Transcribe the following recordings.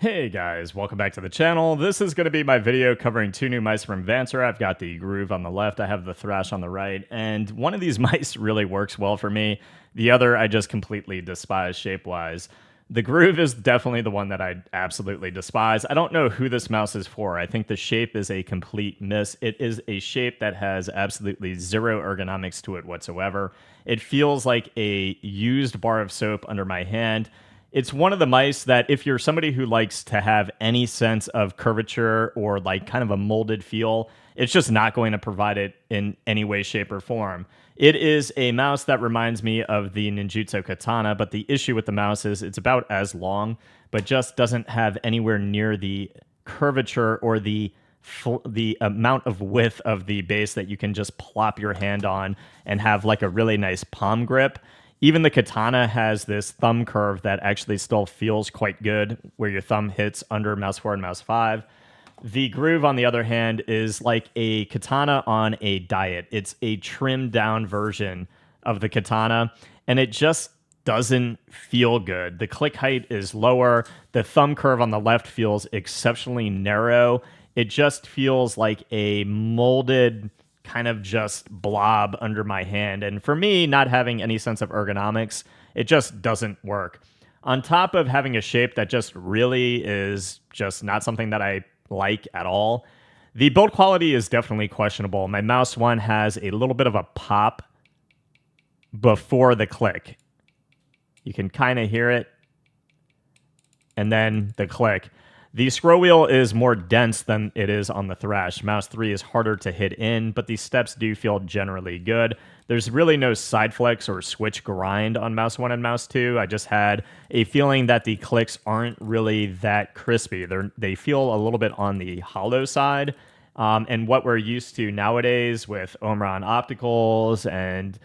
Hey guys, welcome back to the channel. This is going to be my video covering two new mice from Vancer. I've got the Groove on the left, I have the Thrash on the right, and one of these mice really works well for me. The other I just completely despise shape-wise. The Groove is definitely the one that I absolutely despise. I don't know who this mouse is for. I think the shape is a complete miss. It is a shape that has absolutely zero ergonomics to it whatsoever. It feels like a used bar of soap under my hand. It's one of the mice that if you're somebody who likes to have any sense of curvature or like kind of a molded feel, it's just not going to provide it in any way, shape, or form. It is a mouse that reminds me of the Ninjutsu Katana, but the issue with the mouse is it's about as long, but just doesn't have anywhere near the curvature or the amount of width of the base that you can just plop your hand on and have like a really nice palm grip. Even the katana has this thumb curve that actually still feels quite good, where your thumb hits under mouse 4 and mouse 5. The Groove, on the other hand, is like a katana on a diet. It's a trimmed down version of the katana, and it just doesn't feel good. The click height is lower. The thumb curve on the left feels exceptionally narrow. It just feels like a molded kind of just blob under my hand. And for me, not having any sense of ergonomics, it just doesn't work. On top of having a shape that just really is just not something that I like at all, the build quality is definitely questionable. My mouse one has a little bit of a pop before the click. You can kind of hear it. And then the click. The scroll wheel is more dense than it is on the Thrash. Mouse 3 is harder to hit in, but the steps do feel generally good. There's really no side flex or switch grind on mouse 1 and mouse 2. I just had a feeling that the clicks aren't really that crispy. They feel a little bit on the hollow side. And what we're used to nowadays with Omron opticals and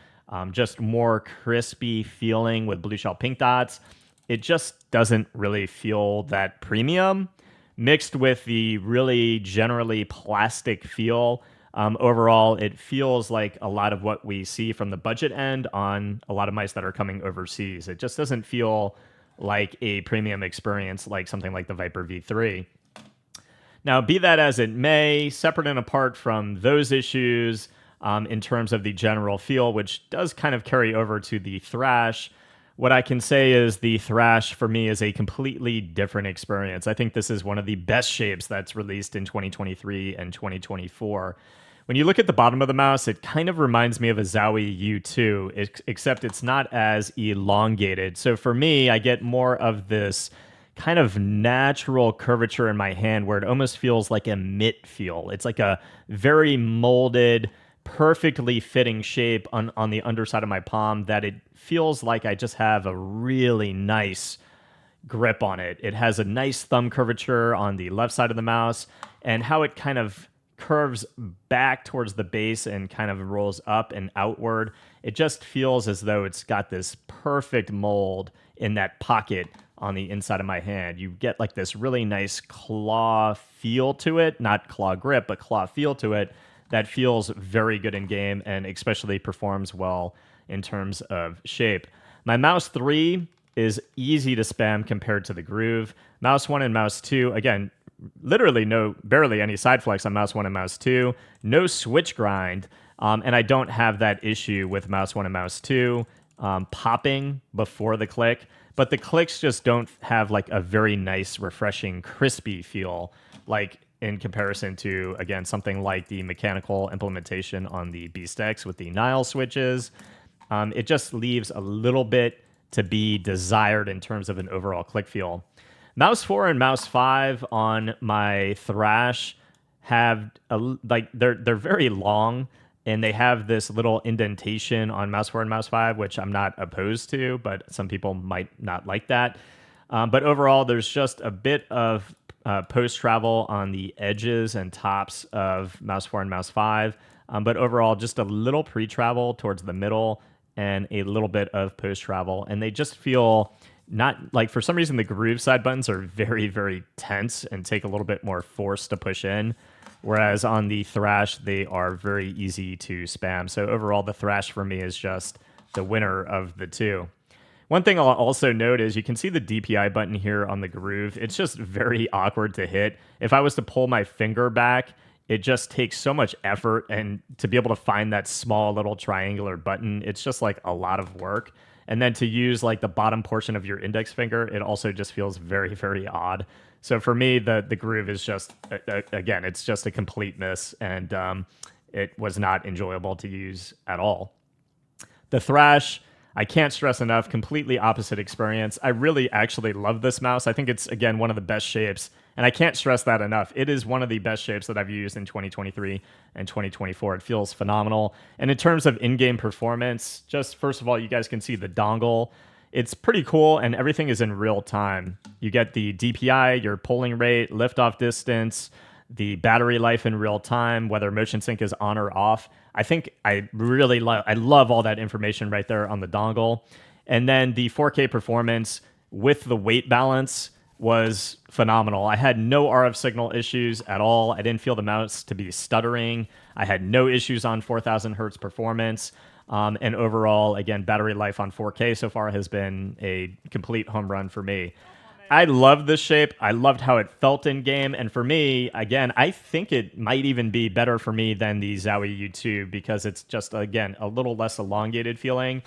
just more crispy feeling with blue shell pink dots, it just doesn't really feel that premium, mixed with the really generally plastic feel. Overall, it feels like a lot of what we see from the budget end on a lot of mice that are coming overseas. It just doesn't feel like a premium experience like something like the Viper V3. Now, be that as it may, separate and apart from those issues, in terms of the general feel, which does kind of carry over to the Thrash, what I can say is the Thrash for me is a completely different experience. I think this is one of the best shapes that's released in 2023 and 2024. When you look at the bottom of the mouse, it kind of reminds me of a Zowie U2, except it's not as elongated. So for me, I get more of this kind of natural curvature in my hand where it almost feels like a mitt feel. It's like a very molded, perfectly fitting shape on the underside of my palm that it feels like I just have a really nice grip on it. It has a nice thumb curvature on the left side of the mouse, and how it kind of curves back towards the base and kind of rolls up and outward. It just feels as though it's got this perfect mold in that pocket on the inside of my hand. You get like this really nice claw feel to it, not claw grip, but claw feel to it that feels very good in game and especially performs well in terms of shape. My mouse 3 is easy to spam compared to the Groove. Mouse 1 and mouse 2, again, literally barely any side flex on mouse 1 and mouse 2. No switch grind, and I don't have that issue with mouse 1 and mouse 2 popping before the click, but the clicks just don't have like a very nice, refreshing, crispy feel like in comparison to, again, something like the mechanical implementation on the Beast X with the Nile switches. It just leaves a little bit to be desired in terms of an overall click feel. Mouse 4 and mouse 5 on my Thrash have they're very long, and they have this little indentation on mouse 4 and mouse 5, which I'm not opposed to, but some people might not like that. But overall, there's just a bit of post travel on the edges and tops of mouse 4 and mouse 5. But overall, just a little pre-travel towards the middle and a little bit of post travel. And they just feel not like, for some reason, the Groove side buttons are very, very tense and take a little bit more force to push in. Whereas on the Thrash, they are very easy to spam. So overall, the Thrash for me is just the winner of the two. One thing I'll also note is you can see the DPI button here on the Groove. It's just very awkward to hit. If I was to pull my finger back, it just takes so much effort, and to be able to find that small little triangular button, it's just like a lot of work. And then to use like the bottom portion of your index finger, it also just feels very, very odd. So for me, the Groove is just, again, it's just a complete miss, and it was not enjoyable to use at all. The Thrash, I can't stress enough, completely opposite experience. I really actually love this mouse. I think it's, again, one of the best shapes, and I can't stress that enough. It is one of the best shapes that I've used in 2023 and 2024. It feels phenomenal. And in terms of in-game performance, just first of all, you guys can see the dongle. It's pretty cool, and everything is in real time. You get the DPI, your polling rate, liftoff distance, the battery life in real time, whether motion sync is on or off. I think I really love all that information right there on the dongle. And then the 4K performance with the weight balance was phenomenal. I had no RF signal issues at all. I didn't feel the mouse to be stuttering. I had no issues on 4,000 hertz performance. And overall, again, battery life on 4K so far has been a complete home run for me. I loved this shape. I loved how it felt in game. And for me, again, I think it might even be better for me than the Zowie U2 because it's just, again, a little less elongated feeling,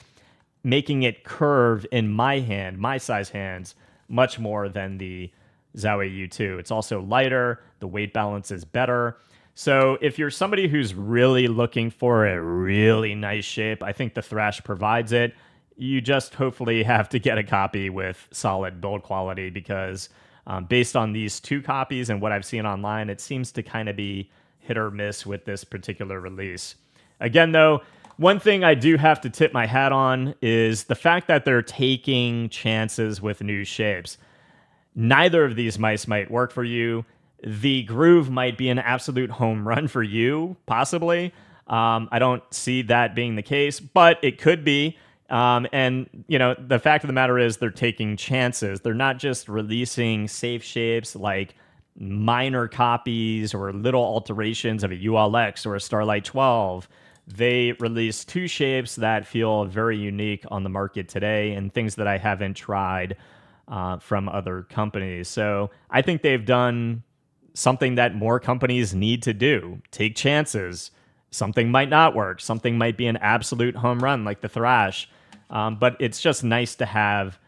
making it curve in my hand, my size hands, much more than the Zowie U2. It's also lighter. The weight balance is better. So if you're somebody who's really looking for a really nice shape, I think the Thrash provides it. You just hopefully have to get a copy with solid build quality because based on these two copies and what I've seen online, it seems to kind of be hit or miss with this particular release. Again, though, one thing I do have to tip my hat on is the fact that they're taking chances with new shapes. Neither of these mice might work for you. The Groove might be an absolute home run for you, possibly. I don't see that being the case, but it could be. And, you know, the fact of the matter is they're taking chances. They're not just releasing safe shapes like minor copies or little alterations of a ULX or a Starlight 12. They release two shapes that feel very unique on the market today and things that I haven't tried from other companies. So I think they've done something that more companies need to do. Take chances. Something might not work. Something might be an absolute home run like the Thrash. But it's just nice to have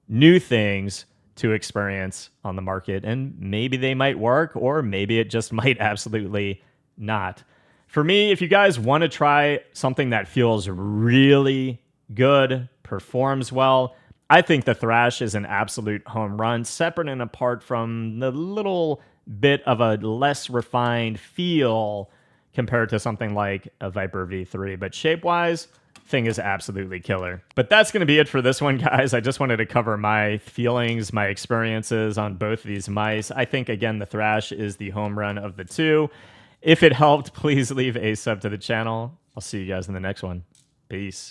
new things to experience on the market, and maybe they might work, or maybe it just might absolutely not. For me, if you guys want to try something that feels really good, performs well, I think the Thrash is an absolute home run, separate and apart from the little bit of a less refined feel compared to something like a Viper V3. But shape-wise, thing is absolutely killer. But that's going to be it for this one, guys. I just wanted to cover my feelings, my experiences on both these mice. I think, again, the Thrash is the home run of the two. If it helped, please leave a sub to the channel. I'll see you guys in the next one. Peace.